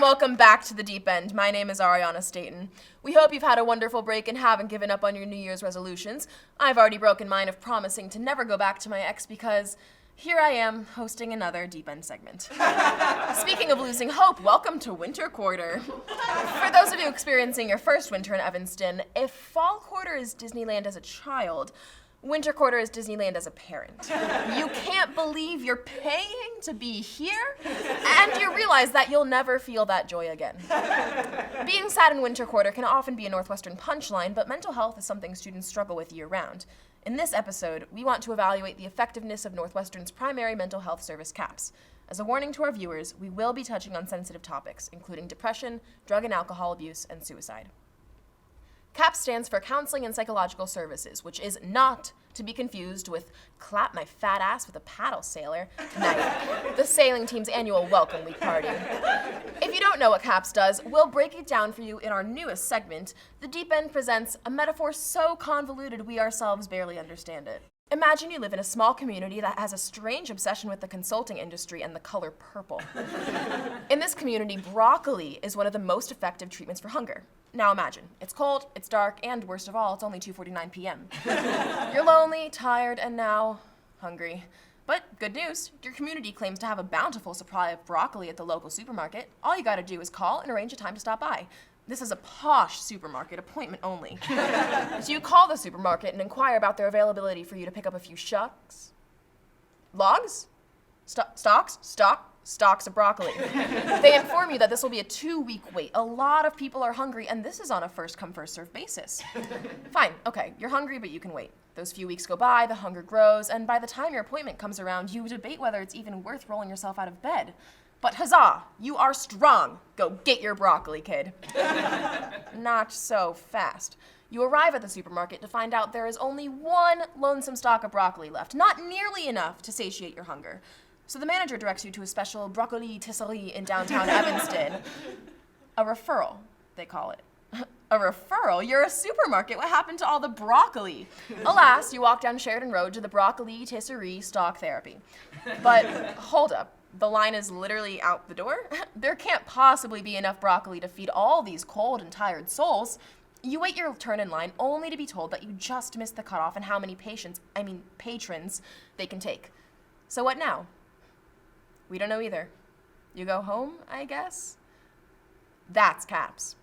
welcome back to the Deep End. My name is Ariana Staten. We hope you've had a wonderful break and haven't given up on your New Year's resolutions. I've already broken mine of promising to never go back to my ex because here I am hosting another Deep End segment. Speaking of losing hope, welcome to winter quarter. For those of you experiencing your first winter in Evanston, if fall quarter is Disneyland as a child, winter quarter is Disneyland as a parent. You can't believe you're paying to be here, and you realize that you'll never feel that joy again. Being sad in winter quarter can often be a Northwestern punchline, but mental health is something students struggle with year-round. In this episode, we want to evaluate the effectiveness of Northwestern's primary mental health service, CAPS. As a warning to our viewers, we will be touching on sensitive topics, including depression, drug and alcohol abuse, and suicide. CAPS stands for Counseling and Psychological Services, which is not to be confused with Clap My Fat Ass with a Paddle Sailor Night, the sailing team's annual welcome week party. If you don't know what CAPS does, we'll break it down for you in our newest segment. The Deep End presents a metaphor so convoluted we ourselves barely understand it. Imagine you live in a small community that has a strange obsession with the consulting industry and the color purple. In this community, broccoli is one of the most effective treatments for hunger. Now imagine, it's cold, it's dark, and worst of all, it's only 2:49 p.m. You're lonely, tired, and now hungry. But good news, your community claims to have a bountiful supply of broccoli at the local supermarket. All you gotta do is call and arrange a time to stop by. This is a posh supermarket, appointment only. So you call the supermarket and inquire about their availability for you to pick up a few logs? Stalks of broccoli. They inform you that this will be a 2-week wait. A lot of people are hungry, and this is on a first-come, first-served basis. Fine, okay, you're hungry, but you can wait. Those few weeks go by, the hunger grows, and by the time your appointment comes around, you debate whether it's even worth rolling yourself out of bed. But huzzah, you are strong. Go get your broccoli, kid. Not so fast. You arrive at the supermarket to find out there is only one lonesome stalk of broccoli left, not nearly enough to satiate your hunger. So the manager directs you to a special broccoli tisserie in downtown Evanston. A referral, they call it. A referral? You're a supermarket. What happened to all the broccoli? Alas, you walk down Sheridan Road to the broccoli tisserie stock therapy. But hold up. The line is literally out the door? There can't possibly be enough broccoli to feed all these cold and tired souls. You wait your turn in line only to be told that you just missed the cutoff and how many patrons they can take. So what now? We don't know either. You go home, I guess? That's CAPS.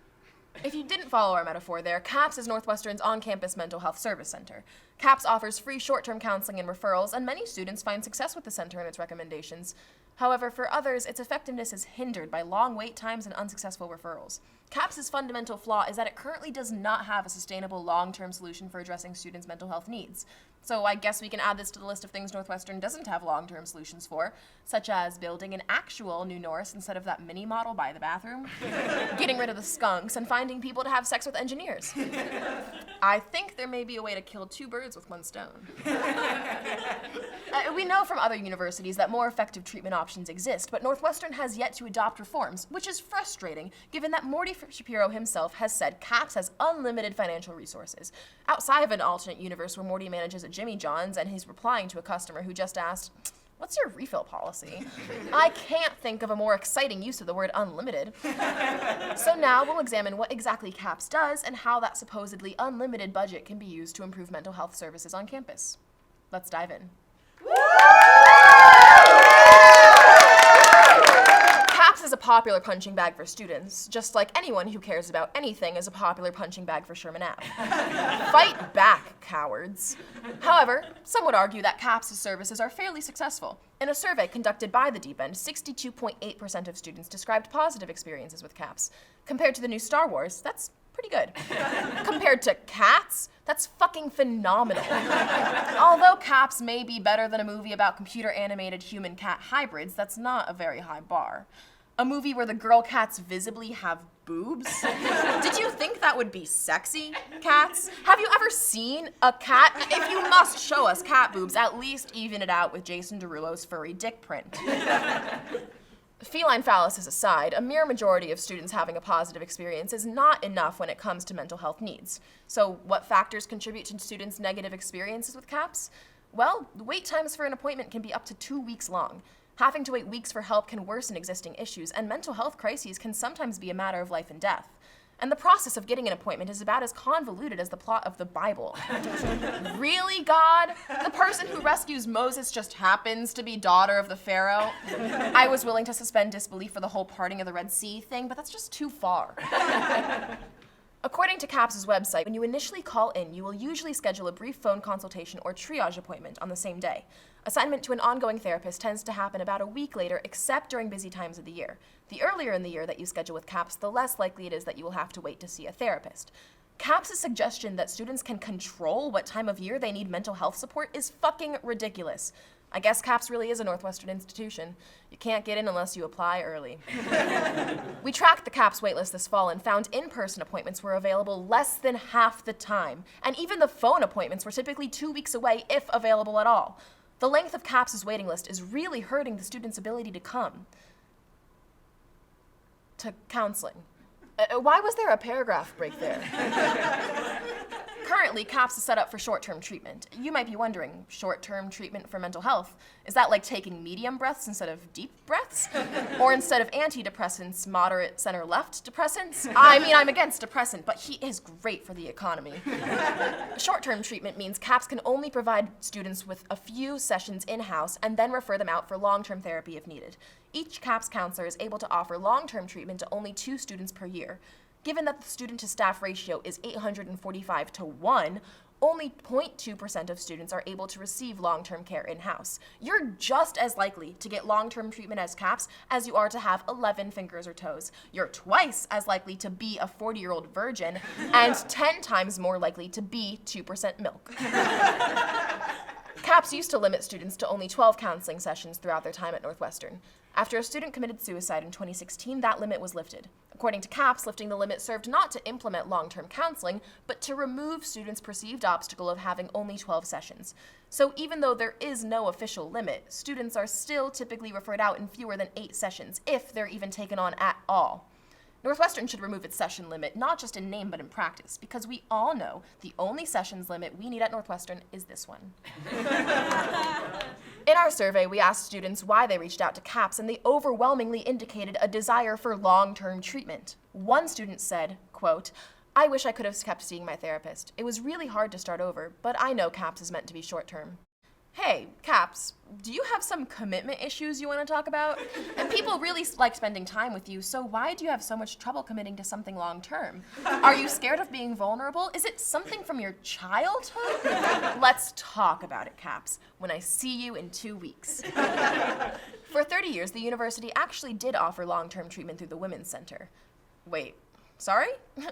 If you didn't follow our metaphor there, CAPS is Northwestern's on-campus mental health service center. CAPS offers free short-term counseling and referrals, and many students find success with the center and its recommendations. However, for others, its effectiveness is hindered by long wait times and unsuccessful referrals. CAPS's fundamental flaw is that it currently does not have a sustainable long-term solution for addressing students' mental health needs. So I guess we can add this to the list of things Northwestern doesn't have long-term solutions for, such as building an actual new Norris instead of that mini model by the bathroom, getting rid of the skunks, and finding people to have sex with engineers. I think there may be a way to kill 2 birds with 1 stone. We know from other universities that more effective treatment options exist, but Northwestern has yet to adopt reforms, which is frustrating given that Morty Shapiro himself has said CAPS has unlimited financial resources. Outside of an alternate universe where Morty manages a Jimmy John's and he's replying to a customer who just asked, "What's your refill policy?" I can't think of a more exciting use of the word unlimited. So now we'll examine what exactly CAPS does and how that supposedly unlimited budget can be used to improve mental health services on campus. Let's dive in. CAPS is a popular punching bag for students, just like anyone who cares about anything is a popular punching bag for Sherman Ave. Fight back, cowards. However, some would argue that CAPS' services are fairly successful. In a survey conducted by the Deep End, 62.8% of students described positive experiences with CAPS. Compared to the new Star Wars, that's pretty good. Compared to Cats, that's fucking phenomenal. Although CAPS may be better than a movie about computer-animated human-cat hybrids, that's not a very high bar. A movie where the girl cats visibly have boobs? Did you think that would be sexy, cats? Have you ever seen a cat? If you must show us cat boobs, at least even it out with Jason Derulo's furry dick print. Feline phalluses aside, a mere majority of students having a positive experience is not enough when it comes to mental health needs. So what factors contribute to students' negative experiences with CAPS? Well, the wait times for an appointment can be up to 2 weeks long. Having to wait weeks for help can worsen existing issues, and mental health crises can sometimes be a matter of life and death. And the process of getting an appointment is about as convoluted as the plot of the Bible. Really, God? The person who rescues Moses just happens to be daughter of the Pharaoh? I was willing to suspend disbelief for the whole parting of the Red Sea thing, but that's just too far. According to CAPS's website, when you initially call in, you will usually schedule a brief phone consultation or triage appointment on the same day. Assignment to an ongoing therapist tends to happen about a week later, except during busy times of the year. The earlier in the year that you schedule with CAPS, the less likely it is that you will have to wait to see a therapist. CAPS's suggestion that students can control what time of year they need mental health support is fucking ridiculous. I guess CAPS really is a Northwestern institution. You can't get in unless you apply early. We tracked the CAPS waitlist this fall and found in-person appointments were available less than half the time. And even the phone appointments were typically 2 weeks away, if available at all. The length of CAPS's waiting list is really hurting the students' ability to come to counseling. Why was there a paragraph break there? Currently, CAPS is set up for short-term treatment. You might be wondering, short-term treatment for mental health? Is that like taking medium breaths instead of deep breaths? Or instead of antidepressants, moderate center-left depressants? I mean, I'm against depressant, but he is great for the economy. Short-term treatment means CAPS can only provide students with a few sessions in-house and then refer them out for long-term therapy if needed. Each CAPS counselor is able to offer long-term treatment to only 2 students per year. Given that the student-to-staff ratio is 845 to 1, only 0.2% of students are able to receive long-term care in-house. You're just as likely to get long-term treatment as CAPS as you are to have 11 fingers or toes. You're twice as likely to be a 40-year-old virgin and 10 times more likely to be 2% milk. CAPS used to limit students to only 12 counseling sessions throughout their time at Northwestern. After a student committed suicide in 2016, that limit was lifted. According to CAPS, lifting the limit served not to implement long-term counseling, but to remove students' perceived obstacle of having only 12 sessions. So even though there is no official limit, students are still typically referred out in fewer than 8 sessions, if they're even taken on at all. Northwestern should remove its session limit, not just in name but in practice, because we all know the only sessions limit we need at Northwestern is this one. In our survey, we asked students why they reached out to CAPS, and they overwhelmingly indicated a desire for long-term treatment. One student said, quote, "I wish I could have kept seeing my therapist. It was really hard to start over, but I know CAPS is meant to be short-term." Hey, CAPS, do you have some commitment issues you want to talk about? And people really like spending time with you, so why do you have so much trouble committing to something long-term? Are you scared of being vulnerable? Is it something from your childhood? Let's talk about it, CAPS, when I see you in 2 weeks. For 30 years, the university actually did offer long-term treatment through the Women's Center. Wait. Sorry?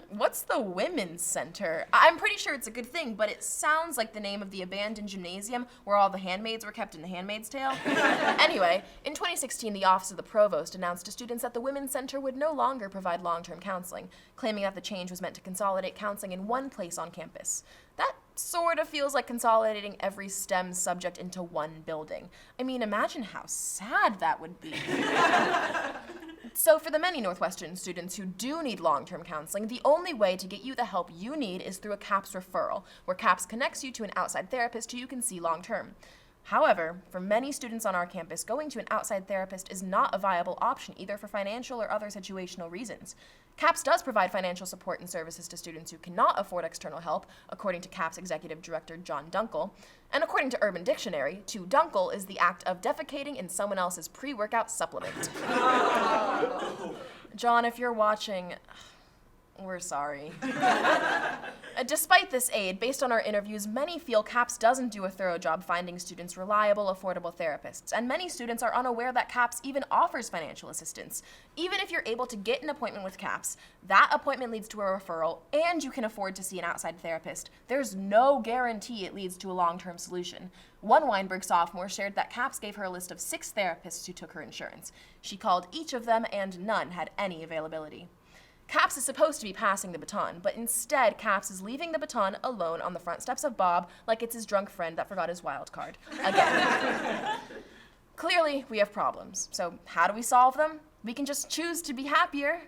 What's the Women's Center? I'm pretty sure it's a good thing, but it sounds like the name of the abandoned gymnasium where all the handmaids were kept in The Handmaid's Tale. Anyway, in 2016, the Office of the Provost announced to students that the Women's Center would no longer provide long-term counseling, claiming that the change was meant to consolidate counseling in one place on campus. That sort of feels like consolidating every STEM subject into one building. I mean, imagine how sad that would be. So for the many Northwestern students who do need long-term counseling, the only way to get you the help you need is through a CAPS referral, where CAPS connects you to an outside therapist who you can see long-term. However, for many students on our campus, going to an outside therapist is not a viable option, either for financial or other situational reasons. CAPS does provide financial support and services to students who cannot afford external help, according to CAPS Executive Director John Dunkel. And according to Urban Dictionary, to dunkel is the act of defecating in someone else's pre-workout supplement. John, if you're watching, we're sorry. Despite this aid, based on our interviews, many feel CAPS doesn't do a thorough job finding students reliable, affordable therapists, and many students are unaware that CAPS even offers financial assistance. Even if you're able to get an appointment with CAPS, that appointment leads to a referral, and you can afford to see an outside therapist. There's no guarantee it leads to a long-term solution. One Weinberg sophomore shared that CAPS gave her a list of 6 therapists who took her insurance. She called each of them, and none had any availability. CAPS is supposed to be passing the baton, but instead CAPS is leaving the baton alone on the front steps of Bob like it's his drunk friend that forgot his wild card. Again. Clearly, we have problems. So how do we solve them? We can just choose to be happier.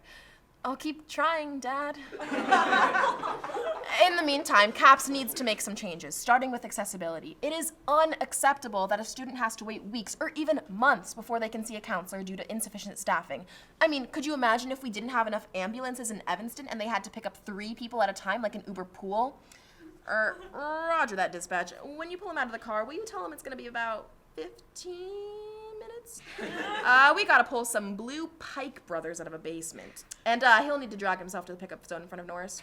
I'll keep trying, Dad. In the meantime, CAPS needs to make some changes, starting with accessibility. It is unacceptable that a student has to wait weeks or even months before they can see a counselor due to insufficient staffing. I mean, could you imagine if we didn't have enough ambulances in Evanston and they had to pick up 3 people at a time like an Uber pool? Roger that, dispatch. When you pull him out of the car, will you tell him it's going to be about 15 minutes? We gotta pull some blue Pike brothers out of a basement. And he'll need to drag himself to the pickup zone in front of Norris.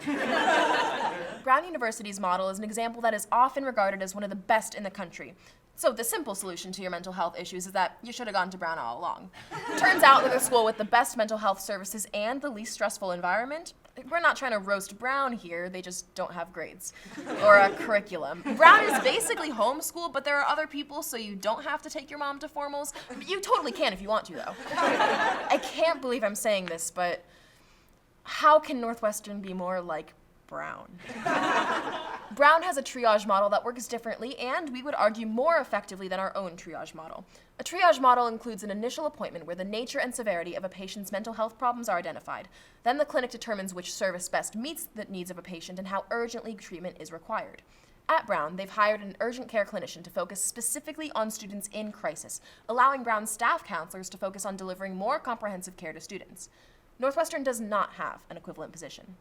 Brown University's model is an example that is often regarded as one of the best in the country. So the simple solution to your mental health issues is that you should have gone to Brown all along. Turns out that the school with the best mental health services and the least stressful environment. We're not trying to roast Brown here, they just don't have grades or a curriculum. Brown is basically homeschool, but there are other people, so you don't have to take your mom to formals. You totally can if you want to, though. I can't believe I'm saying this, but how can Northwestern be more like Brown? Brown has a triage model that works differently and, we would argue, more effectively than our own triage model. A triage model includes an initial appointment where the nature and severity of a patient's mental health problems are identified. Then the clinic determines which service best meets the needs of a patient and how urgently treatment is required. At Brown, they've hired an urgent care clinician to focus specifically on students in crisis, allowing Brown staff counselors to focus on delivering more comprehensive care to students. Northwestern does not have an equivalent position.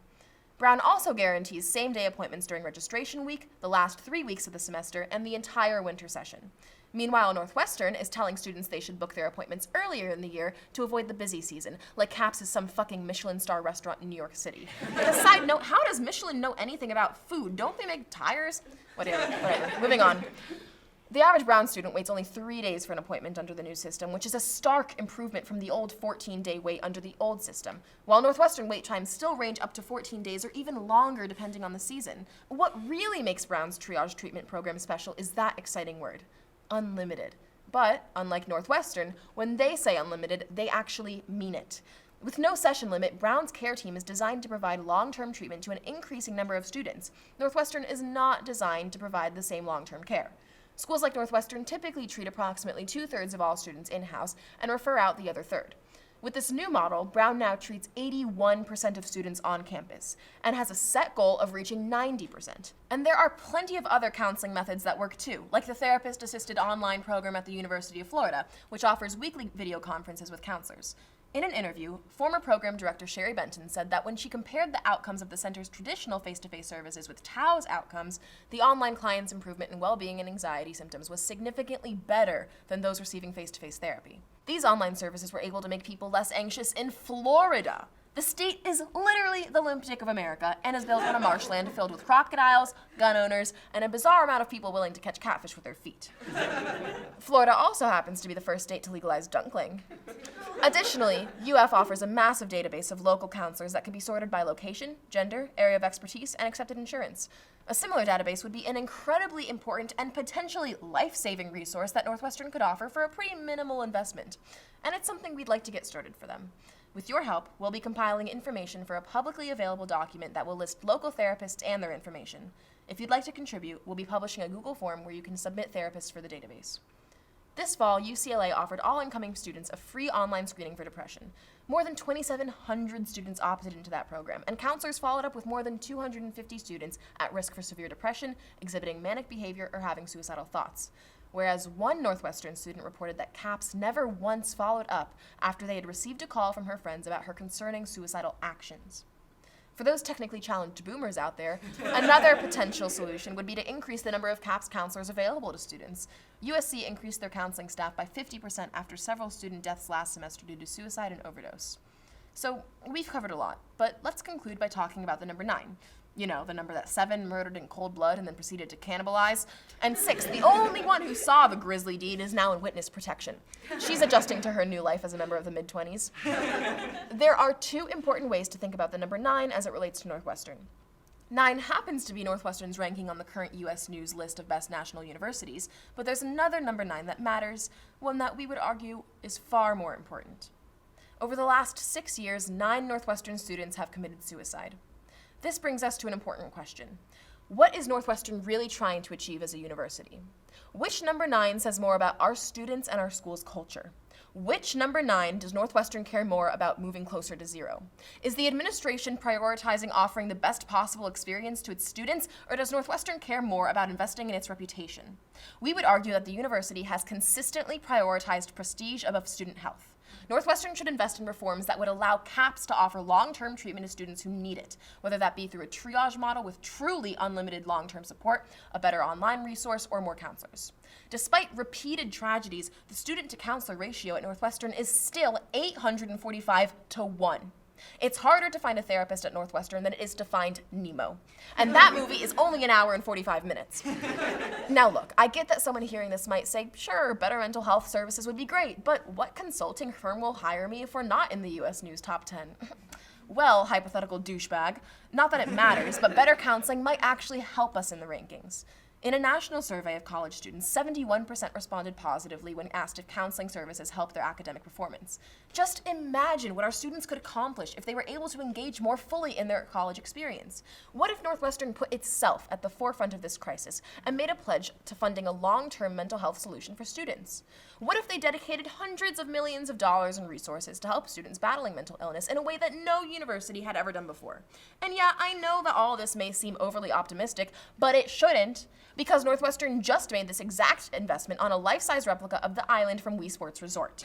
Brown also guarantees same-day appointments during registration week, the last 3 weeks of the semester, and the entire winter session. Meanwhile, Northwestern is telling students they should book their appointments earlier in the year to avoid the busy season, like CAPS is some fucking Michelin star restaurant in New York City. A side note, how does Michelin know anything about food? Don't they make tires? Whatever. Moving on. The average Brown student waits only 3 days for an appointment under the new system, which is a stark improvement from the old 14-day wait under the old system, while Northwestern wait times still range up to 14 days or even longer depending on the season. What really makes Brown's triage treatment program special is that exciting word, unlimited. But, unlike Northwestern, when they say unlimited, they actually mean it. With no session limit, Brown's care team is designed to provide long-term treatment to an increasing number of students. Northwestern is not designed to provide the same long-term care. Schools like Northwestern typically treat approximately 2/3 of all students in-house and refer out the other third. With this new model, Brown now treats 81% of students on campus and has a set goal of reaching 90%. And there are plenty of other counseling methods that work too, like the therapist-assisted online program at the University of Florida, which offers weekly video conferences with counselors. In an interview, former program director Sherry Benton said that when she compared the outcomes of the center's traditional face-to-face services with TAU's outcomes, the online client's improvement in well-being and anxiety symptoms was significantly better than those receiving face-to-face therapy. These online services were able to make people less anxious in Florida. The state is literally the limp dick of America and is built on a marshland filled with crocodiles, gun owners, and a bizarre amount of people willing to catch catfish with their feet. Florida also happens to be the first state to legalize dunkling. Additionally, UF offers a massive database of local counselors that can be sorted by location, gender, area of expertise, and accepted insurance. A similar database would be an incredibly important and potentially life-saving resource that Northwestern could offer for a pretty minimal investment. And it's something we'd like to get started for them. With your help, we'll be compiling information for a publicly available document that will list local therapists and their information. If you'd like to contribute, we'll be publishing a Google form where you can submit therapists for the database. This fall, UCLA offered all incoming students a free online screening for depression. More than 2,700 students opted into that program, and counselors followed up with more than 250 students at risk for severe depression, exhibiting manic behavior, or having suicidal thoughts. Whereas one Northwestern student reported that CAPS never once followed up after they had received a call from her friends about her concerning suicidal actions. For those technically challenged boomers out there, another potential solution would be to increase the number of CAPS counselors available to students. USC increased their counseling staff by 50% after several student deaths last semester due to suicide and overdose. So we've covered a lot, but let's conclude by talking about the number 9. You know, the number that 7 murdered in cold blood and then proceeded to cannibalize. And 6, the only one who saw the grisly deed, is now in witness protection. She's adjusting to her new life as a member of the mid-20s. There are 2 important ways to think about the number 9 as it relates to Northwestern. 9 happens to be Northwestern's ranking on the current U.S. News list of best national universities, but there's another number 9 that matters, one that we would argue is far more important. Over the last 6 years, 9 Northwestern students have committed suicide. This brings us to an important question. What is Northwestern really trying to achieve as a university? Which number 9 says more about our students and our school's culture? Which number 9 does Northwestern care more about moving closer to zero? Is the administration prioritizing offering the best possible experience to its students, or does Northwestern care more about investing in its reputation? We would argue that the university has consistently prioritized prestige above student health. Northwestern should invest in reforms that would allow CAPS to offer long-term treatment to students who need it, whether that be through a triage model with truly unlimited long-term support, a better online resource, or more counselors. Despite repeated tragedies, the student-to-counselor ratio at Northwestern is still 845 to 1. It's harder to find a therapist at Northwestern than it is to find Nemo. And that movie is only an hour and 45 minutes. Now look, I get that someone hearing this might say, sure, better mental health services would be great, but what consulting firm will hire me if we're not in the US News Top 10? Well, hypothetical douchebag, not that it matters, but better counseling might actually help us in the rankings. In a national survey of college students, 71% responded positively when asked if counseling services help their academic performance. Just imagine what our students could accomplish if they were able to engage more fully in their college experience. What if Northwestern put itself at the forefront of this crisis and made a pledge to funding a long-term mental health solution for students? What if they dedicated hundreds of millions of dollars in resources to help students battling mental illness in a way that no university had ever done before? And yeah, I know that all of this may seem overly optimistic, but it shouldn't, because Northwestern just made this exact investment on a life-size replica of the island from Wii Sports Resort.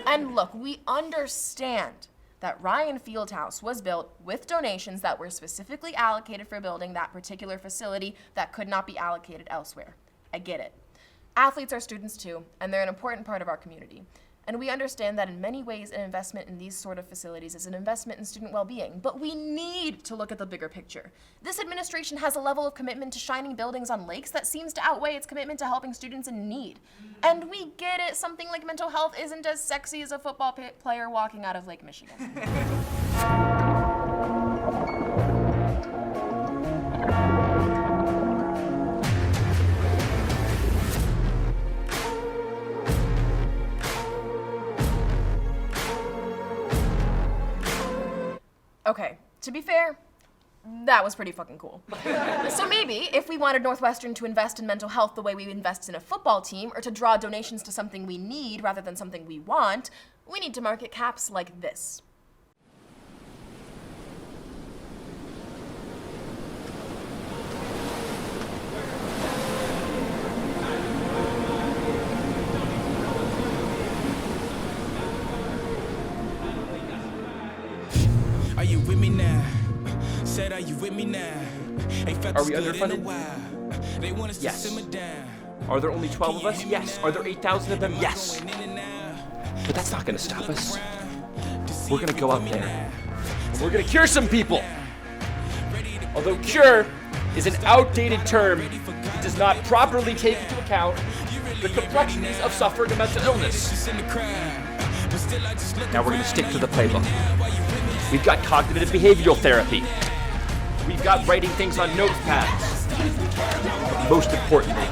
And look, we understand that Ryan Fieldhouse was built with donations that were specifically allocated for building that particular facility that could not be allocated elsewhere. I get it. Athletes are students too, and they're an important part of our community. And we understand that in many ways an investment in these sort of facilities is an investment in student well-being, but we need to look at the bigger picture. This administration has a level of commitment to shining buildings on lakes that seems to outweigh its commitment to helping students in need. And we get it, something like mental health isn't as sexy as a football player walking out of Lake Michigan. Okay, to be fair, that was pretty fucking cool. So maybe, if we wanted Northwestern to invest in mental health the way we invest in a football team, or to draw donations to something we need rather than something we want, we need to market CAPS like this. Are you with me now? Said, are you with me now? Are we underfunded? Yes. Are there only 12 of us? Yes. Are there 8,000 of them? Yes. But that's not going to stop us. We're going to go out there, and we're going to cure some people. Although cure is an outdated term, it does not properly take into account the complexities of suffering a mental illness. Now we're going to stick to the playbook. We've got cognitive behavioral therapy. We've got writing things on notepads. But most importantly,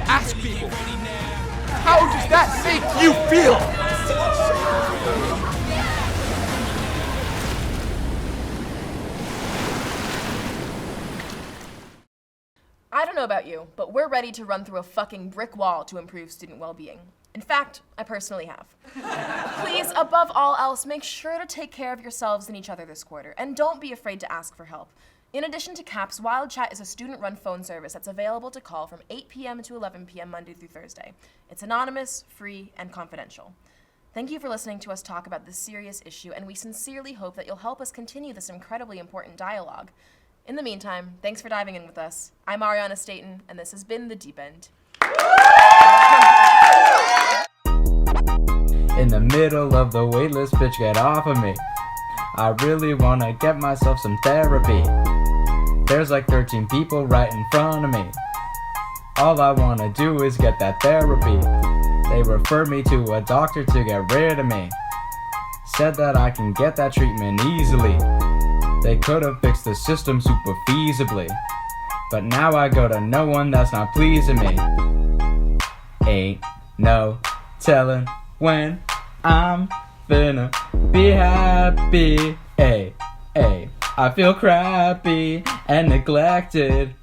ask people, how does that make you feel? I don't know about you, but we're ready to run through a fucking brick wall to improve student well-being. In fact, I personally have. Please, above all else, make sure to take care of yourselves and each other this quarter, and don't be afraid to ask for help. In addition to CAPS, Wild Chat is a student-run phone service that's available to call from 8 p.m. to 11 p.m. Monday through Thursday. It's anonymous, free, and confidential. Thank you for listening to us talk about this serious issue, and we sincerely hope that you'll help us continue this incredibly important dialogue. In the meantime, thanks for diving in with us. I'm Ariana Staten, and this has been The Deep End. In the middle of the waitlist, bitch, get off of me. I really wanna get myself some therapy. There's like 13 people right in front of me. All I wanna do is get that therapy. They refer me to a doctor to get rid of me. Said that I can get that treatment easily. They could have fixed the system super feasibly. But now I go to no one that's not pleasing me. Ain't no telling when I'm finna be happy. Ay, ay. I feel crappy and neglected.